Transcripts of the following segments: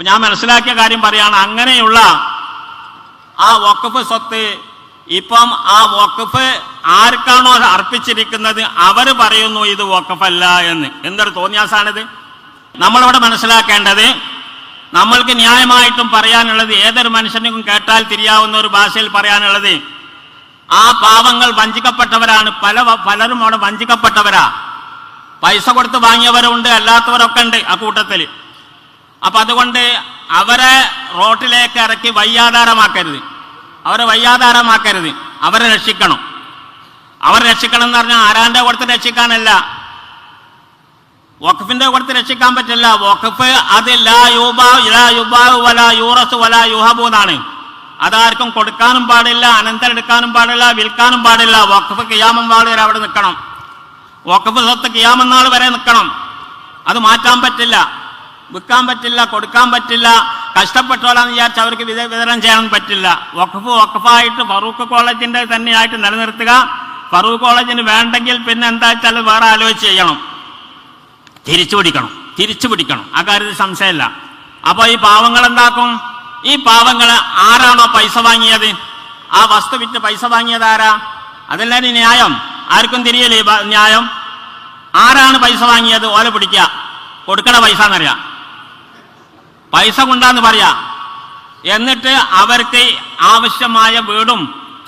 അപ്പൊ ഞാൻ മനസ്സിലാക്കിയ കാര്യം പറയാണ്, അങ്ങനെയുള്ള ആ വഖഫ് സ്വത്ത് ഇപ്പം ആ വഖഫ് ആർക്കാണോ അർപ്പിച്ചിരിക്കുന്നത് അവർ പറയുന്നു ഇത് വഖഫല്ല എന്ന്. എന്തൊരു തോന്നിയാസാണിത്. നമ്മളിവിടെ മനസ്സിലാക്കേണ്ടത്, നമ്മൾക്ക് ന്യായമായിട്ടും പറയാനുള്ളത്, ഏതൊരു മനുഷ്യനും കേട്ടാൽ തിരിയാവുന്ന ഒരു ഭാഷയിൽ പറയാനുള്ളത്, ആ പാവങ്ങൾ വഞ്ചിക്കപ്പെട്ടവരാണ്. പലരും അവിടെ വഞ്ചിക്കപ്പെട്ടവരാ. പൈസ കൊടുത്ത് വാങ്ങിയവരുണ്ട്, അല്ലാത്തവരൊക്കെ ഉണ്ട് ആ കൂട്ടത്തിൽ. അപ്പൊ അതുകൊണ്ട് അവരെ റോട്ടിലേക്ക് ഇറക്കി വയ്യാധാരമാക്കരുത്, അവരെ രക്ഷിക്കണം. അവരെ രക്ഷിക്കണം എന്ന് പറഞ്ഞാൽ ആരാന്റെ കൊടുത്ത് രക്ഷിക്കാനല്ല, വഖഫിന്റെ കൊടുത്ത് രക്ഷിക്കാൻ പറ്റില്ല. വഖഫ് അത് ലാ യുബാഉ വലാ യൂറസു വലാ യുഹബു എന്നാണ്. അതാർക്കും കൊടുക്കാനും പാടില്ല, അനന്തരെടുക്കാനും പാടില്ല, വിൽക്കാനും പാടില്ല. വഖഫ് ഖിയാമം നാൾ വരെ അവിടെ നിൽക്കണം. വഖഫ് സ്വത്ത് ഖിയാമം നാൾ വരെ നിൽക്കണം. അത് മാറ്റാൻ പറ്റില്ല, വിൽക്കാൻ പറ്റില്ല, കൊടുക്കാൻ പറ്റില്ല. കഷ്ടപ്പെട്ടോലാന്ന് വിചാരിച്ച് അവർക്ക് വിതരണം ചെയ്യാൻ പറ്റില്ല. വഖഫായിട്ട് ഫറൂഖ് കോളേജിന്റെ തന്നെയായിട്ട് നിലനിർത്തുക. ഫറൂഖ് കോളേജിന് വേണ്ടെങ്കിൽ പിന്നെ എന്താ വെച്ചാൽ വേറെ ആലോചിച്ച് ചെയ്യണം, തിരിച്ചു പിടിക്കണം. ആ കാര്യത്തിൽ സംശയമില്ല. അപ്പൊ ഈ പാവങ്ങൾ എന്താക്കും? ഈ പാവങ്ങള് ആരാണോ പൈസ വാങ്ങിയത്, ആ വസ്തു വിറ്റ് പൈസ വാങ്ങിയത് ആരാ? അതല്ല ന്യായം. ആർക്കും തിരിയല്ലേ ന്യായം? ആരാണ് പൈസ വാങ്ങിയത് ഓല പിടിക്കുക, കൊടുക്കണ പൈസ എന്നറിയാം, പൈസ കൊണ്ടാന്ന് പറയാ. എന്നിട്ട് അവർക്ക് ആവശ്യമായ വീടും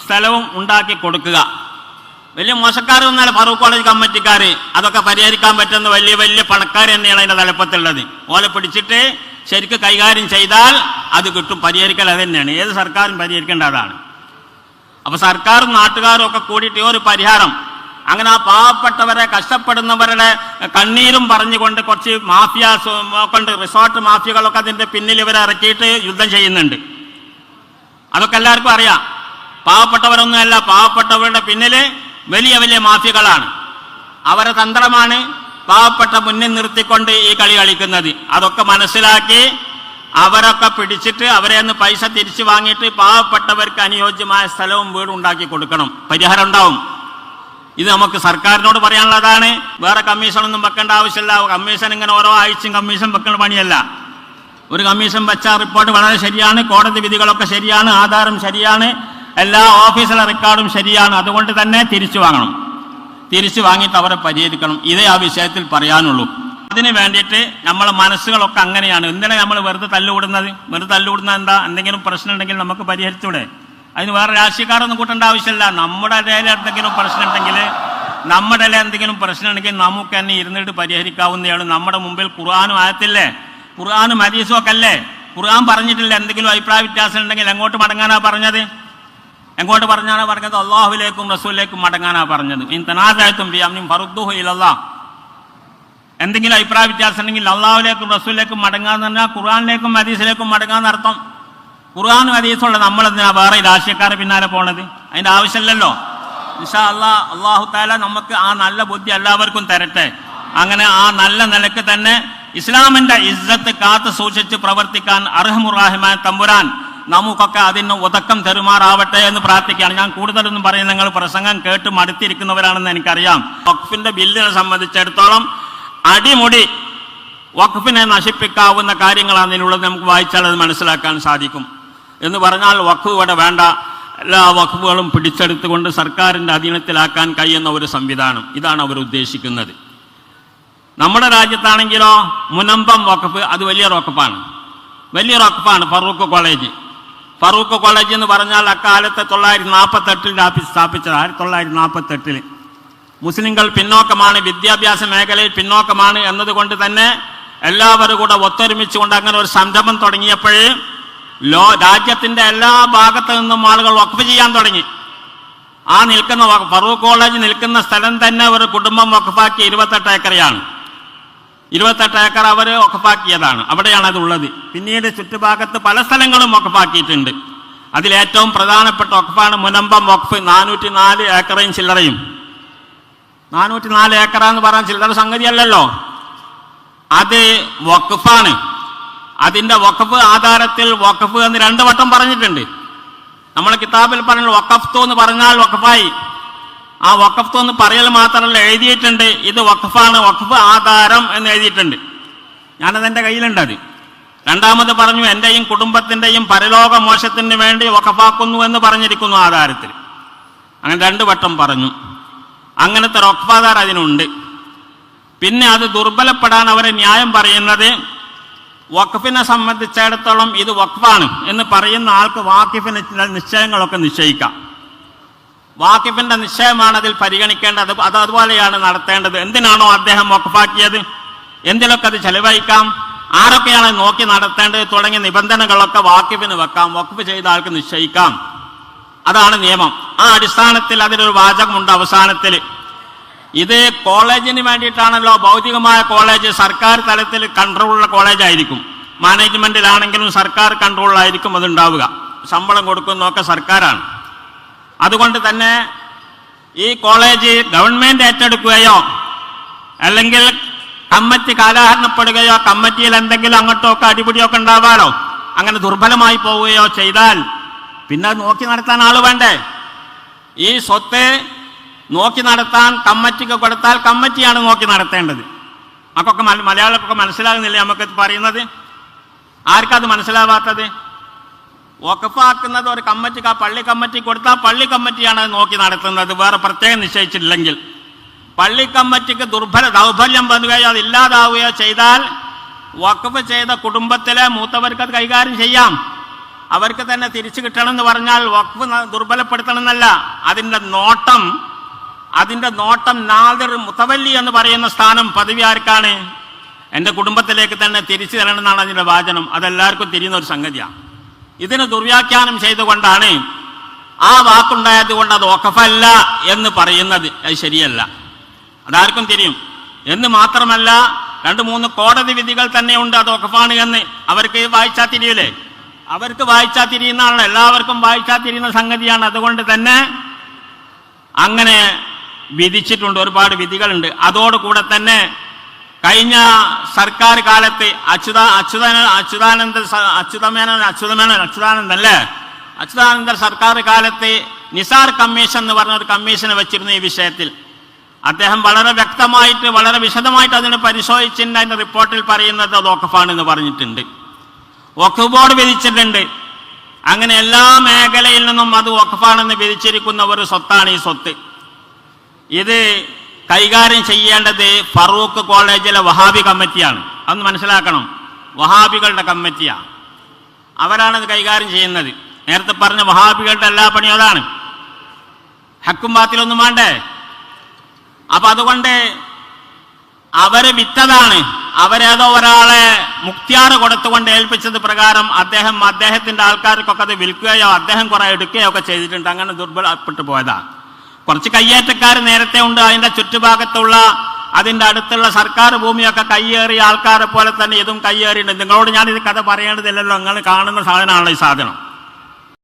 സ്ഥലവും ഉണ്ടാക്കി കൊടുക്കുക. വലിയ മോശക്കാരൊന്നല്ല ഫറൂഖ് കോളേജ് കമ്മിറ്റിക്കാര്. അതൊക്കെ പരിഹരിക്കാൻ പറ്റുന്ന വലിയ വലിയ പണക്കാർ തന്നെയാണ് അതിന്റെ തലപ്പത്തുള്ളത്. ഓലെ പിടിച്ചിട്ട് ശരിക്ക് കൈകാര്യം ചെയ്താൽ അത് കിട്ടും. പരിഹരിക്കൽ അത് തന്നെയാണ്, ഏത് സർക്കാരും പരിഹരിക്കേണ്ട അതാണ്. അപ്പൊ സർക്കാരും നാട്ടുകാരും ഒക്കെ കൂടിയിട്ട് ഒരു പരിഹാരം, അങ്ങനെ ആ പാവപ്പെട്ടവരെ, കഷ്ടപ്പെടുന്നവരുടെ കണ്ണീരും പറഞ്ഞുകൊണ്ട് കുറച്ച് മാഫിയാസ് കൊണ്ട്, റിസോർട്ട് മാഫിയകളൊക്കെ അതിന്റെ പിന്നിൽ ഇവരെ ഇറക്കിയിട്ട് യുദ്ധം ചെയ്യുന്നുണ്ട്. അതൊക്കെ എല്ലാവർക്കും അറിയാം. പാവപ്പെട്ടവരൊന്നുമല്ല, പാവപ്പെട്ടവരുടെ പിന്നില് വലിയ വലിയ മാഫിയകളാണ്. അവരെ തന്ത്രമാണ് പാവപ്പെട്ട മുന്നിൽ നിർത്തിക്കൊണ്ട് ഈ കളി കളിക്കുന്നത്. അതൊക്കെ മനസ്സിലാക്കി അവരൊക്കെ പിടിച്ചിട്ട് അവരെ നിന്ന് പൈസ തിരിച്ചു വാങ്ങിയിട്ട് പാവപ്പെട്ടവർക്ക് അനുയോജ്യമായ സ്ഥലവും വീടും ഉണ്ടാക്കി കൊടുക്കണം. പരിഹാരം ഉണ്ടാവും. ഇത് നമുക്ക് സർക്കാരിനോട് പറയാനുള്ളതാണ്. വേറെ കമ്മീഷനൊന്നും വെക്കേണ്ട ആവശ്യമില്ല. കമ്മീഷൻ ഇങ്ങനെ ഓരോ ആഴ്ചയും കമ്മീഷൻ വെക്കേണ്ട പണിയല്ല. ഒരു കമ്മീഷൻ വെച്ച റിപ്പോർട്ട് വളരെ ശരിയാണ്, കോടതി വിധികളൊക്കെ ശരിയാണ്, ആധാരം ശരിയാണ്, എല്ലാ ഓഫീസിലെ റെക്കോർഡും ശരിയാണ്. അതുകൊണ്ട് തന്നെ തിരിച്ചു വാങ്ങണം, തിരിച്ചു വാങ്ങിയിട്ട് അവരെ പരിഹരിക്കണം. ഇതേ ആ വിഷയത്തിൽ പറയാനുള്ളൂ. അതിന് വേണ്ടിയിട്ട് നമ്മളെ മനസ്സുകളൊക്കെ അങ്ങനെയാണ്. എന്തിനാണ് നമ്മൾ വെറുതെ തല്ലുകൂടുന്നത്? എന്താ? എന്തെങ്കിലും പ്രശ്നം ഉണ്ടെങ്കിൽ നമുക്ക് പരിഹരിച്ചൂടെ? അതിന് വേറെ രാഷ്ട്രീയക്കാരൊന്നും കൂട്ടേണ്ട ആവശ്യമില്ല. നമ്മുടെ ഇടയിൽ എന്തെങ്കിലും പ്രശ്നം ഉണ്ടെങ്കിൽ നമുക്ക് തന്നെ ഇരുന്നിട്ട് പരിഹരിക്കാവുന്നതാണ്. നമ്മുടെ മുമ്പിൽ ഖുർആനും ആയത്തില്ലേ, ഖുർആനും ഹദീസും ഒക്കെ അല്ലേ. ഖുർആൻ പറഞ്ഞിട്ടില്ല എന്തെങ്കിലും അഭിപ്രായ വ്യത്യാസം ഉണ്ടെങ്കിൽ എങ്ങോട്ട് മടങ്ങാനാ പറഞ്ഞത്? അള്ളാഹുലേക്കും റസൂലിലേക്കും മടങ്ങാനാ പറഞ്ഞത്. ഇൻ തനാസഅതും ഫീ അംരിൻ ഫറുദ്ദൂഹു ഇലല്ലാഹ്. എന്തെങ്കിലും അഭിപ്രായ വ്യത്യാസം ഉണ്ടെങ്കിൽ അള്ളാഹുലേക്കും റസൂലിലേക്കും മടങ്ങാന്ന് പറഞ്ഞാൽ ഖുർആനിലേക്കും ഹദീസിലേക്കും മടങ്ങാന്ന് അർത്ഥം. ഖുർആനും ഹദീസുള്ള നമ്മളെന്തിനാ വേറെ രാഷ്ട്രീയക്കാരെ പിന്നാലെ പോണത്? അതിന്റെ ആവശ്യമില്ലല്ലോ. ഇൻഷാ അല്ലാഹ് അല്ലാഹു തആല നമുക്ക് ആ നല്ല ബുദ്ധി എല്ലാവർക്കും തരട്ടെ. അങ്ങനെ ആ നല്ല നിലക്ക് തന്നെ ഇസ്ലാമിന്റെ ഇസ്സത്ത് കാത്തു സൂക്ഷിച്ച് പ്രവർത്തിക്കാൻ അർഹമുർ-റഹീമായ തമ്പുരാൻ നമുക്കൊക്കെ അതിന് ഉദക്കം തരുമാറാവട്ടെ എന്ന് പ്രാർത്ഥിക്കുകയാണ്. ഞാൻ കൂടുതലൊന്നും പറയും, നിങ്ങൾ പ്രസംഗം കേട്ട് മടുത്തിരിക്കുന്നവരാണെന്ന് എനിക്കറിയാം. വഖഫിന്റെ ബില്ലിനെ സംബന്ധിച്ചിടത്തോളം അടിമുടി വഖഫിനെ നശിപ്പിക്കാവുന്ന കാര്യങ്ങളാണ് ഇതിലുള്ളത്. നമുക്ക് വായിച്ചാൽ അത് മനസ്സിലാക്കാൻ സാധിക്കും. എന്ന് പറഞ്ഞാൽ വഖഫ് ഇവിടെ വേണ്ട, എല്ലാ വഖഫുകളും പിടിച്ചെടുത്തുകൊണ്ട് സർക്കാരിൻ്റെ അധീനത്തിലാക്കാൻ കഴിയുന്ന ഒരു സംവിധാനം, ഇതാണ് അവർ ഉദ്ദേശിക്കുന്നത്. നമ്മുടെ രാജ്യത്താണെങ്കിലോ മുനമ്പം വഖഫ്, അത് വലിയ വഖഫാണ്. ഫറൂഖ് കോളേജ് എന്ന് പറഞ്ഞാൽ അക്കാലത്ത് 1948 സ്ഥാപിച്ചത്. 1948 മുസ്ലിങ്ങൾ പിന്നോക്കമാണ്, വിദ്യാഭ്യാസ മേഖലയിൽ പിന്നോക്കമാണ് എന്നതുകൊണ്ട് തന്നെ എല്ലാവരും കൂടെ ഒത്തൊരുമിച്ചുകൊണ്ട് അങ്ങനെ ഒരു സംരംഭം തുടങ്ങിയപ്പോഴേ രാജ്യത്തിന്റെ എല്ലാ ഭാഗത്തു നിന്നും ആളുകൾ വഖഫ് ചെയ്യാൻ തുടങ്ങി. ആ നിൽക്കുന്ന ഫറൂഖ് കോളേജ് നിൽക്കുന്ന സ്ഥലം തന്നെ ഒരു കുടുംബം വഖഫാക്കി 28 ഏക്കറയാണ്. 28 ഏക്കർ അവർ വഖഫാക്കിയതാണ്. അവിടെയാണ് അതുള്ളത്. പിന്നീട് ചുറ്റുഭാഗത്ത് പല സ്ഥലങ്ങളും വഖഫാക്കിയിട്ടുണ്ട്. അതിലേറ്റവും പ്രധാനപ്പെട്ട വഖഫാണ് മുനമ്പം വഖഫ്. 404 ഏക്കറയും ചില്ലറയും. 404 ഏക്കറ എന്ന് പറഞ്ഞാൽ ചില്ലറ സംഗതിയല്ലല്ലോ. അത് വഖഫാണ്. അതിന്റെ വഖഫ് ആധാരത്തിൽ വഖഫ് എന്ന് 2 വട്ടം പറഞ്ഞിട്ടുണ്ട്. നമ്മൾ കിതാബിൽ പറഞ്ഞ വഖഫ്തു എന്ന് പറഞ്ഞാൽ വഖഫായി. ആ വഖഫ്തു എന്ന് പറയൽ മാത്രമല്ല, എഴുതിയിട്ടുണ്ട് ഇത് വഖഫാണ്, വഖഫ് ആധാരം എന്ന് എഴുതിയിട്ടുണ്ട്. ഞാനതെൻ്റെ കയ്യിലുണ്ട്. അത് രണ്ടാമത് പറഞ്ഞു എന്റെയും കുടുംബത്തിന്റെയും പരലോക മോശത്തിന് വേണ്ടി വഖഫാക്കുന്നു എന്ന് പറഞ്ഞിരിക്കുന്നു ആധാരത്തിൽ. അങ്ങനെ 2 വട്ടം പറഞ്ഞു. അങ്ങനത്തെ വഖഫാദാർ അതിനുണ്ട്. പിന്നെ അത് ദുർബലപ്പെടാൻ അവരെ ന്യായം പറയുന്നത് വഖഫിനെ സംബന്ധിച്ചിടത്തോളം ഇത് വഖഫാണ് എന്ന് പറയുന്ന ആൾക്ക് വാക്കിഫിന് നിശ്ചയങ്ങളൊക്കെ നിശ്ചയിക്കാം. വാക്കിഫിന്റെ നിശ്ചയമാണ് അതിൽ പരിഗണിക്കേണ്ടത്. അത് അതുപോലെയാണ് നടത്തേണ്ടത്. എന്തിനാണോ അദ്ദേഹം വഖഫാക്കിയത്, എന്തിലൊക്കെ അത് ചെലവഴിക്കാം, ആരൊക്കെയാണ് നോക്കി നടത്തേണ്ടത് തുടങ്ങിയ നിബന്ധനകളൊക്കെ വാക്കിഫിന് വെക്കാം. വഖഫ് ചെയ്ത ആൾക്ക് നിശ്ചയിക്കാം. അതാണ് നിയമം. ആ അടിസ്ഥാനത്തിൽ അതിലൊരു വാചകമുണ്ട് അവസാനത്തിൽ. ഇത് കോളേജിന് വേണ്ടിയിട്ടാണല്ലോ. ഭൗതികമായ കോളേജ് സർക്കാർ തലത്തിൽ കൺട്രോളുള്ള കോളേജായിരിക്കും. മാനേജ്മെന്റിലാണെങ്കിലും സർക്കാർ കൺട്രോളിലായിരിക്കും അതുണ്ടാവുക. ശമ്പളം കൊടുക്കുന്നതൊക്കെ സർക്കാരാണ്. അതുകൊണ്ട് തന്നെ ഈ കോളേജ് ഗവൺമെന്റ് ഏറ്റെടുക്കുകയോ അല്ലെങ്കിൽ കമ്മിറ്റി കാലാഹരണപ്പെടുകയോ കമ്മിറ്റിയിൽ എന്തെങ്കിലും അങ്ങോട്ടൊക്കെ അടിപിടിയൊക്കെ ഉണ്ടാവാലോ, അങ്ങനെ ദുർബലമായി പോവുകയോ ചെയ്താൽ പിന്നെ നോക്കി നടത്താൻ ആള് വേണ്ടേ? ഈ സ്വത്ത് നോക്കി നടത്താൻ കമ്മിറ്റിക്ക് കൊടുത്താൽ കമ്മിറ്റിയാണ് നോക്കി നടത്തേണ്ടത്. നമുക്കൊക്കെ മലയാളമൊക്കെ മനസ്സിലാകുന്നില്ലേ നമുക്ക് പറയുന്നത്? ആർക്കത് മനസ്സിലാവാത്തത്? വഖഫാക്കുന്നത് ഒരു കമ്മിറ്റിക്ക്, ആ പള്ളി കമ്മിറ്റി കൊടുത്താൽ പള്ളി കമ്മിറ്റിയാണ് അത് നോക്കി നടത്തുന്നത്, വേറെ പ്രത്യേകം നിശ്ചയിച്ചിട്ടില്ലെങ്കിൽ. പള്ളി കമ്മിറ്റിക്ക് ദൗർബല്യം വന്നുകയോ അത് ഇല്ലാതാവുകയോ ചെയ്താൽ വഖഫ് ചെയ്ത കുടുംബത്തിലെ മൂത്തവർക്ക് അത് കൈകാര്യം ചെയ്യാം. അവർക്ക് തന്നെ തിരിച്ചു കിട്ടണമെന്ന് പറഞ്ഞാൽ വഖഫ് ദുർബലപ്പെടുത്തണം എന്നല്ല. അതിന്റെ നോട്ടം നാദിർ മുതവല്ലി എന്ന് പറയുന്ന സ്ഥാനം പദവി ആർക്കാണ്? എൻ്റെ കുടുംബത്തിലേക്ക് തന്നെ തിരിച്ചു തരണമെന്നാണ് അതിന്റെ വാചനം. അതെല്ലാവർക്കും തിരിയുന്ന ഒരു സംഗതിയാണ്. ഇതിന് ദുർവ്യാഖ്യാനം ചെയ്തുകൊണ്ടാണ് ആ വാക്കുണ്ടായത് കൊണ്ട് അത് വഖഫല്ല എന്ന് പറയുന്നത്. അത് ശരിയല്ല, അതാർക്കും തിരിയും. എന്ന് മാത്രമല്ല 2-3 കോടതി വിധികൾ തന്നെ ഉണ്ട് അത് വഖഫാണ് എന്ന്. അവർക്ക് വായിച്ചാൽ തിരിയില്ലേ? അവർക്ക് വായിച്ചാൽ തിരിയുന്നതാണല്ലോ, എല്ലാവർക്കും വായിച്ചാൽ തിരിയുന്ന സംഗതിയാണ്. അതുകൊണ്ട് തന്നെ അങ്ങനെ വിധിച്ചിട്ടുണ്ട്, ഒരുപാട് വിധികളുണ്ട്. അതോടുകൂടെ തന്നെ കഴിഞ്ഞ സർക്കാർ കാലത്ത് അച്യുതാനന്ദൻ സർക്കാർ കാലത്ത് നിസാർ കമ്മീഷൻ എന്ന് പറഞ്ഞ ഒരു കമ്മീഷനെ വെച്ചിരുന്നു ഈ വിഷയത്തിൽ. അദ്ദേഹം വളരെ വ്യക്തമായിട്ട് വളരെ വിശദമായിട്ട് അതിനെ പരിശോധിച്ചിട്ടുണ്ട്. അതിന്റെ റിപ്പോർട്ടിൽ പറയുന്നത് അത് വഖഫാണെന്ന് പറഞ്ഞിട്ടുണ്ട്. വഖഫ് ബോർഡ് വിധിച്ചിട്ടുണ്ട്. അങ്ങനെ എല്ലാ മേഖലയിൽ നിന്നും അത് വഖഫാണെന്ന് വിധിച്ചിരിക്കുന്ന ഒരു സ്വത്താണ് ഈ സ്വത്ത്. ഇത് കൈകാര്യം ചെയ്യേണ്ടത് ഫറൂഖ് കോളേജിലെ വഹാബി കമ്മിറ്റിയാണ്. അതൊന്ന് മനസ്സിലാക്കണം. വഹാബികളുടെ കമ്മിറ്റിയാണ്, അവരാണ് ഇത് കൈകാര്യം ചെയ്യുന്നത്. നേരത്തെ പറഞ്ഞ വഹാബികളുടെ എല്ലാ പണിയും അതാണ്. ഹക്കും ബാത്തിലൊന്നും വേണ്ടേ? അപ്പൊ അതുകൊണ്ട് അവര് വിറ്റതാണ്. അവരേതോ ഒരാളെ മുക്തിയാറ് കൊടുത്തുകൊണ്ട് ഏൽപ്പിച്ചത് പ്രകാരം അദ്ദേഹത്തിന്റെ ആൾക്കാർക്കൊക്കെ അത് വിൽക്കുകയോ അദ്ദേഹം കുറെ എടുക്കുകയോ ഒക്കെ ചെയ്തിട്ടുണ്ട്. അങ്ങനെ ദുർബലപ്പെട്ടു പോയതാണ്. കുറച്ച് കയ്യേറ്റക്കാർ നേരത്തെ ഉണ്ട്. അതിന്റെ ചുറ്റുഭാഗത്തുള്ള അതിന്റെ അടുത്തുള്ള സർക്കാർ ഭൂമിയൊക്കെ കയ്യേറിയ ആൾക്കാരെ പോലെ തന്നെ ഇതും കയ്യേറിയിട്ടുണ്ട്. നിങ്ങളോട് ഞാനിത് കഥ പറയേണ്ടതില്ലല്ലോ, നിങ്ങൾ കാണുന്ന സാധനമാണല്ലോ ഈ സാധനം.